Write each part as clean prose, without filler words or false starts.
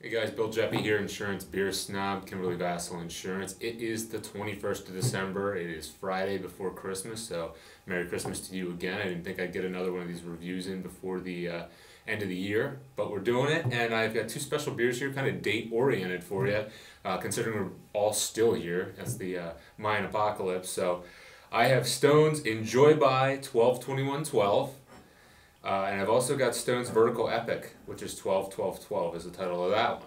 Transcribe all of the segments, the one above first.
Hey guys, Bill Jeppy here, Insurance Beer Snob, Kimberly Vassal Insurance. It is the 21st of December. It is Friday before Christmas, so Merry Christmas to you again. I didn't think I'd get another one of these reviews in before the end of the year, but we're doing it, and I've got two special beers here, kind of date-oriented for you, considering we're all still here. That's the Mayan apocalypse. So I have Stone's Enjoy By 12-21-12. And I've also got Stone's Vertical Epic, which is 12-12-12 is the title of that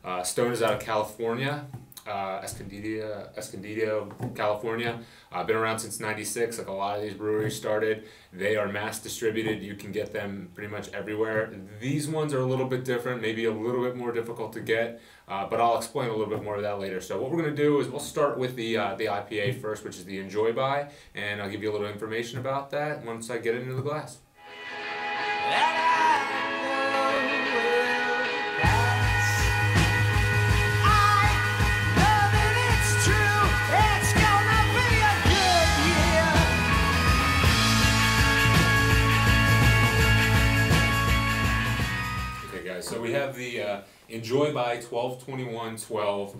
one. Stone is out of California, Escondido, California. Been around since ¡96, like a lot of these breweries started. They are mass distributed. You can get them pretty much everywhere. These ones are a little bit different, maybe a little bit more difficult to get, but I'll explain a little bit more of that later. So what we're going to do is we'll start with the IPA first, which is the Enjoy By, and I'll give you a little information about that once I get it into the glass. So we have the Enjoy By 12-21-12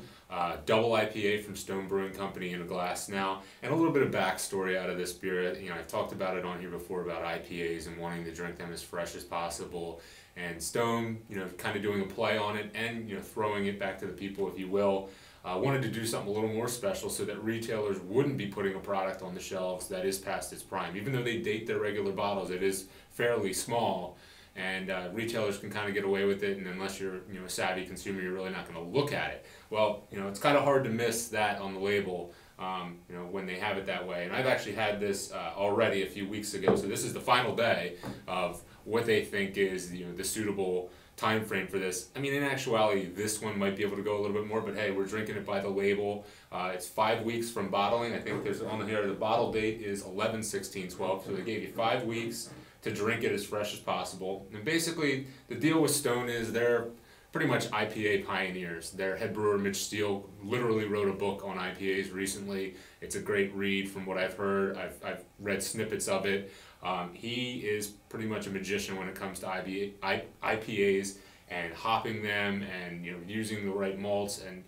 double IPA from Stone Brewing Company in a glass now, and a little bit of backstory out of this beer. You know, I've talked about it on here before about IPAs and wanting to drink them as fresh as possible, and Stone, you know, kind of doing a play on it and, you know, throwing it back to the people, if you will. Wanted to do something a little more special so that retailers wouldn't be putting a product on the shelves that is past its prime. Even though they date their regular bottles, it is fairly small. And retailers can kind of get away with it, and unless you're, you know, a savvy consumer, you're really not going to look at it. Well, you know, it's kind of hard to miss that on the label, you know, when they have it that way. And I've actually had this already a few weeks ago, so this is the final day of what they think is, you know, the suitable time frame for this. I mean, in actuality, this one might be able to go a little bit more, but hey, we're drinking it by the label. It's 5 weeks from bottling. I think there's on here the bottle date is 11/16/12, so they gave you 5 weeks to drink it as fresh as possible. And basically, the deal with Stone is they're pretty much IPA pioneers. Their head brewer, Mitch Steele, literally wrote a book on IPAs recently. It's a great read from what I've heard. I've read snippets of it. He is pretty much a magician when it comes to IPAs and hopping them and, you know, using the right malts. And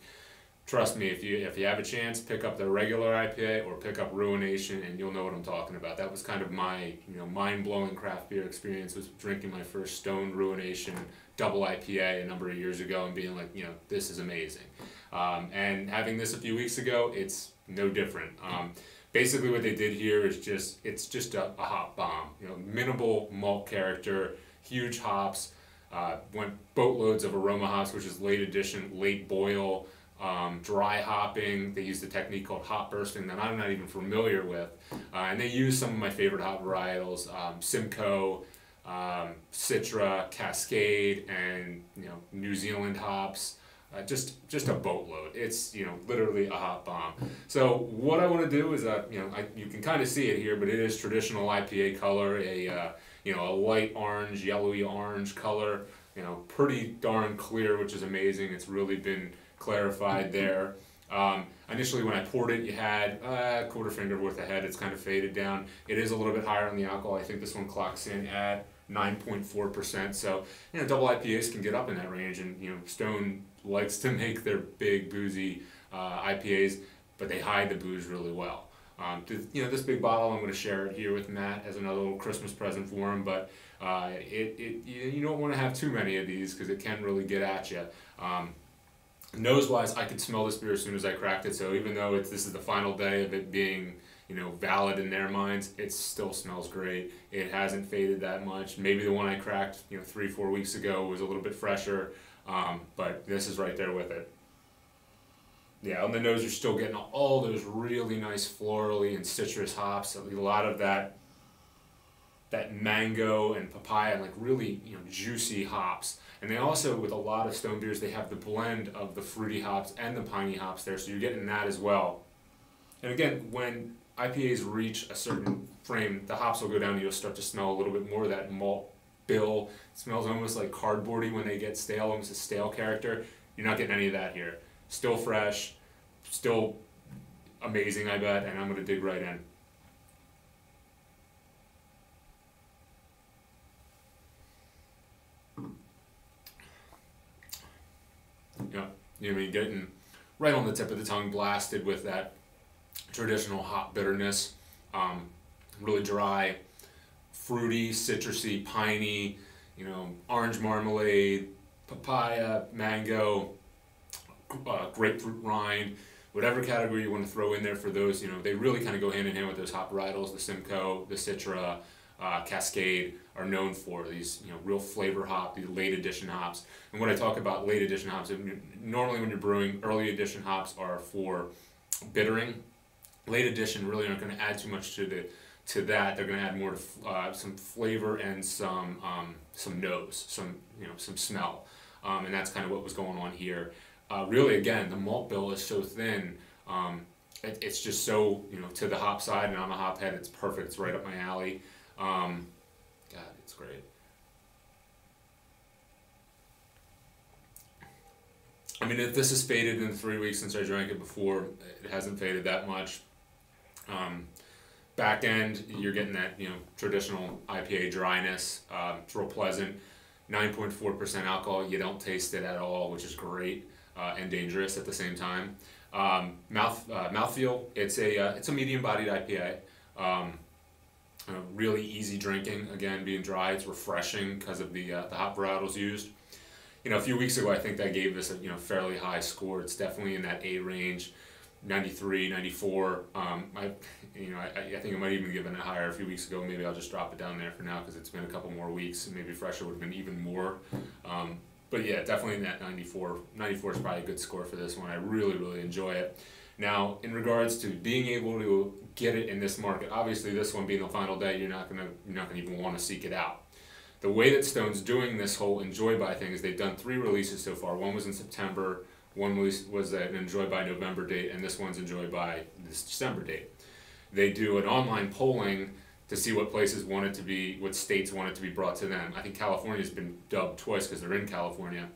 trust me, if you have a chance, pick up the regular IPA or pick up Ruination, and you'll know what I'm talking about. That was kind of my, you know, mind-blowing craft beer experience, was drinking my first Stone Ruination double IPA a number of years ago and being like, you know, this is amazing. And having this a few weeks ago, it's no different. Basically what they did here is it's just a hop bomb. You know, minimal malt character, huge hops, went boatloads of aroma hops, which is late addition, late boil, dry hopping. They use the technique called hop bursting that I'm not even familiar with. And they use some of my favorite hop varietals, Simcoe, Citra, Cascade, and, you know, New Zealand hops. Just a boatload. It's, you know, literally a hop bomb. So what I want to do is, you know, you can kind of see it here, but it is traditional IPA color, you know, a light orange, yellowy orange color, you know, pretty darn clear, which is amazing. It's really been clarified there. Initially when I poured it, you had a quarter finger worth of head. It's kind of faded down. It is a little bit higher on the alcohol. I think this one clocks in at 9.4%. So, you know, double IPAs can get up in that range, and, you know, Stone likes to make their big boozy IPAs, but they hide the booze really well. You know, this big bottle, I'm going to share it here with Matt as another little Christmas present for him, but you don't want to have too many of these because it can really get at you. Nose-wise, I could smell this beer as soon as I cracked it, so even though this is the final day of it being, you know, valid in their minds, it still smells great. It hasn't faded that much. Maybe the one I cracked, you know, 3-4 weeks ago was a little bit fresher, but this is right there with it. Yeah, on the nose you're still getting all those really nice florally and citrus hops, a lot of that mango and papaya, and like really, you know, juicy hops. And they also, with a lot of Stone beers, they have the blend of the fruity hops and the piney hops there, so you're getting that as well. And again, when IPAs reach a certain frame, the hops will go down and you'll start to smell a little bit more of that malt bill. It smells almost like cardboardy when they get stale, almost a stale character. You're not getting any of that here. Still fresh, still amazing, I bet, and I'm going to dig right in. You know, you're getting right on the tip of the tongue, blasted with that traditional hop bitterness. Really dry, fruity, citrusy, piney, you know, orange marmalade, papaya, mango, grapefruit rind, whatever category you want to throw in there for those. You know, they really kind of go hand in hand with those hop varietals. The Simcoe, the Citra, Cascade are known for these, you know, real flavor hop, these late addition hops. And when I talk about late addition hops, normally when you're brewing, early addition hops are for bittering. Late addition really aren't going to add too much to that. They're going to add more to some flavor and some nose, some smell, and that's kind of what was going on here. Really, again, the malt bill is so thin. It's just so, you know, to the hop side, and I'm a hop head. It's perfect. It's right up my alley. God, it's great. I mean, if this has faded in the 3 weeks since I drank it before, it hasn't faded that much. Back end, you're getting that, you know, traditional IPA dryness. It's real pleasant. 9.4% alcohol. You don't taste it at all, which is great and dangerous at the same time. Mouthfeel. It's a medium-bodied IPA. Really easy drinking. Again, being dry, it's refreshing because of the hop varietals used. You know, a few weeks ago, I think that gave this a, you know, fairly high score. It's definitely in that A range, 93, 94. I think I might even given it higher a few weeks ago. Maybe I'll just drop it down there for now because it's been a couple more weeks. Maybe fresher would have been even more. But yeah, definitely in that 94. 94 is probably a good score for this one. I really, really enjoy it. Now, in regards to being able to get it in this market, obviously this one being the final day, you're not gonna even want to seek it out. The way that Stone's doing this whole Enjoy By thing is they've done 3 releases so far. One was in September, one was an Enjoy By November date, and this one's Enjoy By this December date. They do an online polling to see what places want it to be, what states want it to be brought to them. I think California's been dubbed twice because they're in California.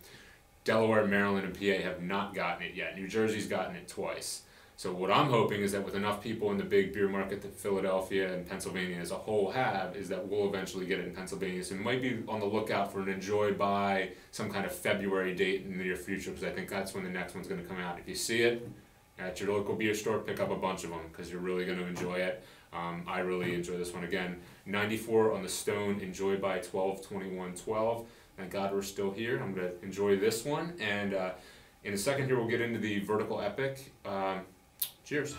Delaware, Maryland, and PA have not gotten it yet. New Jersey's gotten it twice. So what I'm hoping is that with enough people in the big beer market that Philadelphia and Pennsylvania as a whole have, is that we'll eventually get it in Pennsylvania. So we might be on the lookout for an Enjoy By some kind of February date in the near future, because I think that's when the next one's going to come out. If you see it at your local beer store, pick up a bunch of them because you're really going to enjoy it. I really enjoy this one. Again, 94 on the Stone Enjoy By 12/21/12. Thank God we're still here. I'm going to enjoy this one. And in a second here, we'll get into the Vertical Epic. Cheers.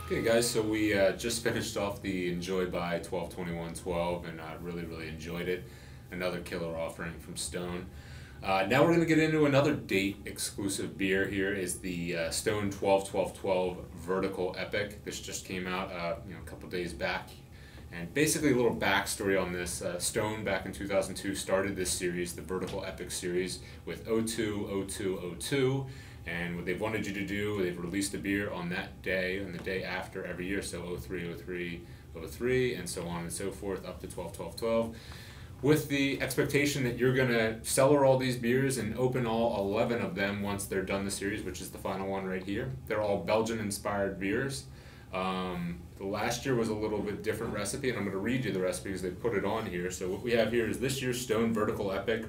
Okay guys, so we just finished off the Enjoy By 12/21/12 and I really, really enjoyed it. Another killer offering from Stone. Now we're going to get into another date exclusive beer. Here is the Stone 12/12/12 Vertical Epic. This just came out a couple days back. And basically a little backstory on this. Stone back in 2002 started this series, the Vertical Epic series, with 02/02/02. And what they've wanted you to do, they've released a beer on that day and the day after every year, so 03/03/03, and so on and so forth, up to 12/12/12, with the expectation that you're going to cellar all these beers and open all 11 of them once they're done the series, which is the final one right here. They're all Belgian-inspired beers. The last year was a little bit different recipe, and I'm going to read you the recipe because they put it on here. So what we have here is this year's Stone Vertical Epic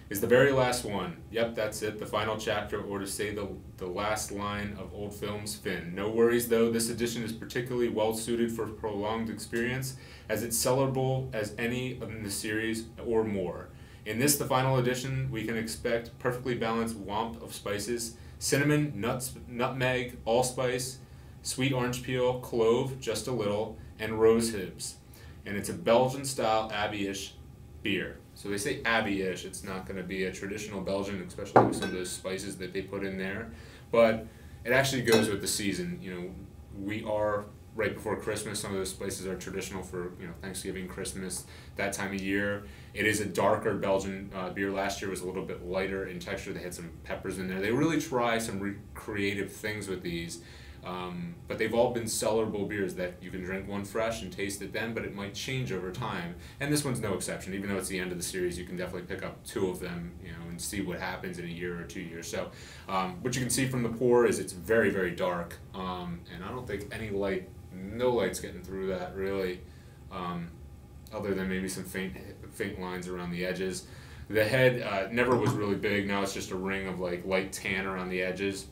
is the very last one. Yep, that's it, the final chapter, or to say the last line of Old Film's Finn. No worries though, this edition is particularly well suited for prolonged experience, as it's cellarable as any in the series or more. In this, the final edition, we can expect perfectly balanced womp of spices: cinnamon, nuts, nutmeg, allspice, sweet orange peel, clove, just a little, and rose hips. And it's a Belgian-style Abbey-ish beer. So they say Abbey-ish, it's not going to be a traditional Belgian, especially with some of those spices that they put in there. But it actually goes with the season. You know, we are right before Christmas. Some of those spices are traditional for, Thanksgiving, Christmas, that time of year. It is a darker Belgian beer. Last year was a little bit lighter in texture. They had some peppers in there. They really try some creative things with these. But they've all been cellarable beers that you can drink one fresh and taste it then, but it might change over time. And this one's no exception. Even though it's the end of the series, you can definitely pick up 2 of them, and see what happens in a year or 2 years. So what you can see from the pour is it's very, very dark. And I don't think no light's getting through that really, other than maybe some faint lines around the edges. The head never was really big. Now it's just a ring of like light tan around the edges.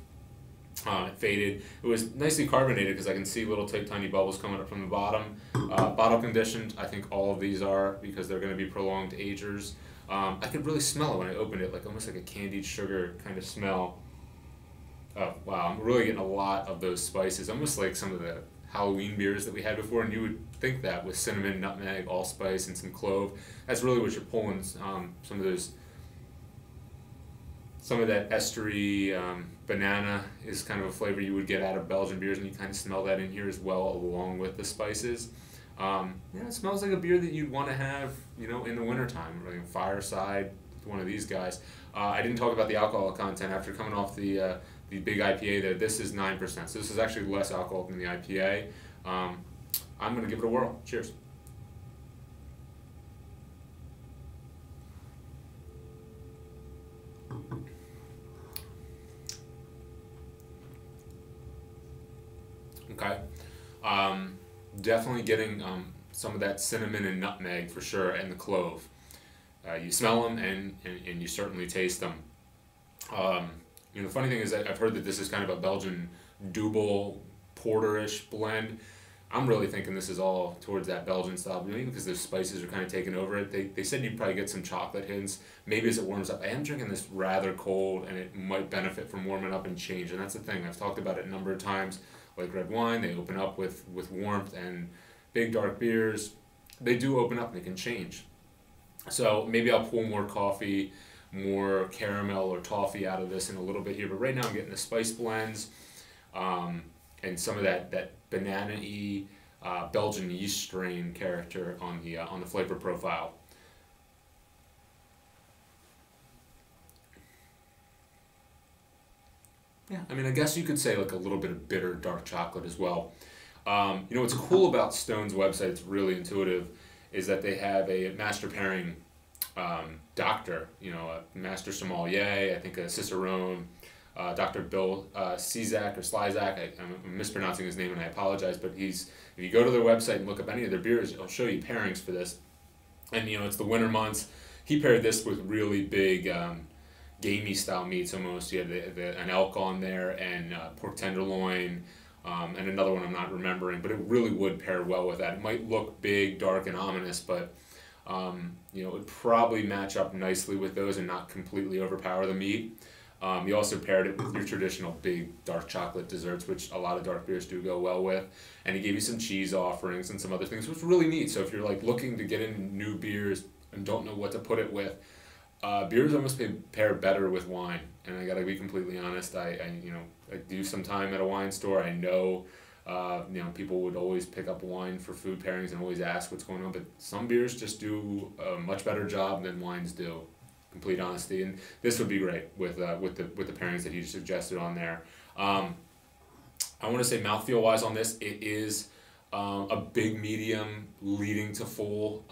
It faded. It was nicely carbonated because I can see little tiny bubbles coming up from the bottom. Bottle conditioned, I think all of these are, because they're going to be prolonged agers. I could really smell it when I opened it, like almost like a candied sugar kind of smell. Oh wow, I'm really getting a lot of those spices, almost like some of the Halloween beers that we had before, and you would think that with cinnamon, nutmeg, allspice, and some clove. That's really what you're pulling, some of that estery banana is kind of a flavor you would get out of Belgian beers, and you kind of smell that in here as well, along with the spices. It smells like a beer that you'd want to have, in the wintertime, like a fireside with one of these guys. I didn't talk about the alcohol content after coming off the big IPA there. This is 9%, so this is actually less alcohol than the IPA. I'm going to give it a whirl. Cheers. Okay. Definitely getting some of that cinnamon and nutmeg for sure, and the clove. You smell them and you certainly taste them. The funny thing is that I've heard that this is kind of a Belgian double porterish blend. I'm really thinking this is all towards that Belgian style, maybe because those spices are kind of taking over it. They said you'd probably get some chocolate hints, maybe as it warms up. I am drinking this rather cold, and it might benefit from warming up and change, and that's the thing. I've talked about it a number of times. Like red wine, they open up with warmth, and big dark beers, they do open up and they can change. So maybe I'll pull more coffee, more caramel or toffee out of this in a little bit here, but right now I'm getting the spice blends, and some of that banana-y Belgian yeast strain character on the flavor profile. Yeah, I mean, I guess you could say like a little bit of bitter dark chocolate as well. What's cool about Stone's website, it's really intuitive, is that they have a master pairing doctor, a master sommelier, I think a cicerone, Dr. Bill Cizak or Slizak. I'm mispronouncing his name and I apologize, but if you go to their website and look up any of their beers, it'll show you pairings for this. And it's the winter months. He paired this with really big gamey style meats almost. You had an elk on there, and pork tenderloin, and another one I'm not remembering, but it really would pair well with that. It might look big, dark, and ominous, but it would probably match up nicely with those and not completely overpower the meat. You also paired it with your traditional big dark chocolate desserts, which a lot of dark beers do go well with. And he gave you some cheese offerings and some other things, which was really neat. So if you're like looking to get into new beers and don't know what to put it with, beers almost pair better with wine. And I gotta be completely honest, I do some time at a wine store. I know people would always pick up wine for food pairings and always ask what's going on, but some beers just do a much better job than wines do. Complete honesty, and this would be great with the pairings that he suggested on there. I want to say mouthfeel wise on this, it is a big medium leading to full.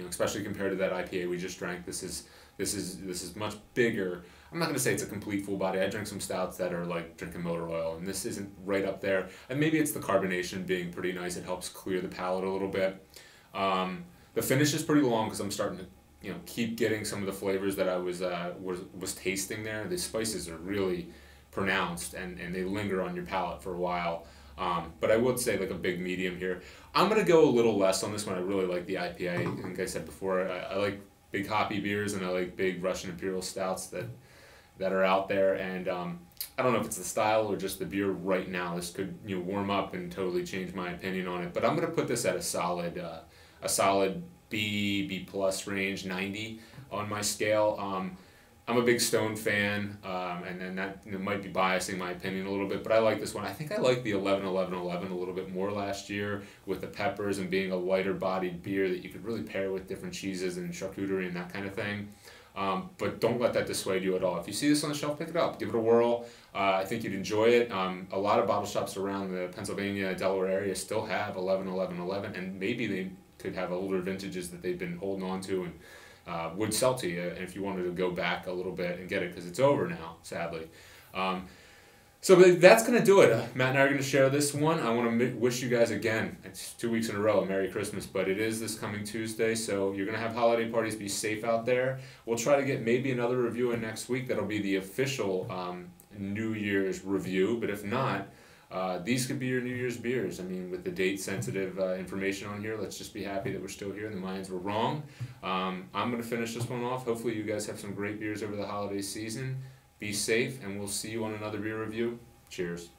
Especially compared to that IPA we just drank. This is much bigger. I'm not going to say it's a complete full body. I drink some stouts that are like drinking motor oil, and this isn't right up there. And maybe it's the carbonation being pretty nice. It helps clear the palate a little bit. The finish is pretty long because I'm starting to keep getting some of the flavors that I was tasting there. The spices are really pronounced, and they linger on your palate for a while. But I would say like a big medium here. I'm going to go a little less on this one. I really like the IPA. I think I said before, I like big hoppy beers, and I like big Russian Imperial stouts that are out there. And I don't know if it's the style or just the beer right now. This could warm up and totally change my opinion on it. But I'm going to put this at a solid B plus range, 90 on my scale. I'm a big Stone fan, and that might be biasing my opinion a little bit, but I like this one. I think I like the 11-11-11 a little bit more last year with the peppers and being a lighter bodied beer that you could really pair with different cheeses and charcuterie and that kind of thing. But don't let that dissuade you at all. If you see this on the shelf, pick it up, give it a whirl. I think you'd enjoy it. A lot of bottle shops around the Pennsylvania, Delaware area still have 11, 11, 11, and maybe they could have older vintages that they've been holding on to and would sell to you if you wanted to go back a little bit and get it, because it's over now, sadly. So that's going to do it. Matt and I are going to share this one. I want to wish you guys again, it's 2 weeks in a row, a Merry Christmas, but it is this coming Tuesday, so you're going to have holiday parties. Be safe out there. We'll try to get maybe another review in next week. That'll be the official New Year's review, but if not, these could be your New Year's beers. I mean, with the date-sensitive information on here, let's just be happy that we're still here and the Mayans were wrong. I'm going to finish this one off. Hopefully you guys have some great beers over the holiday season. Be safe, and we'll see you on another beer review. Cheers.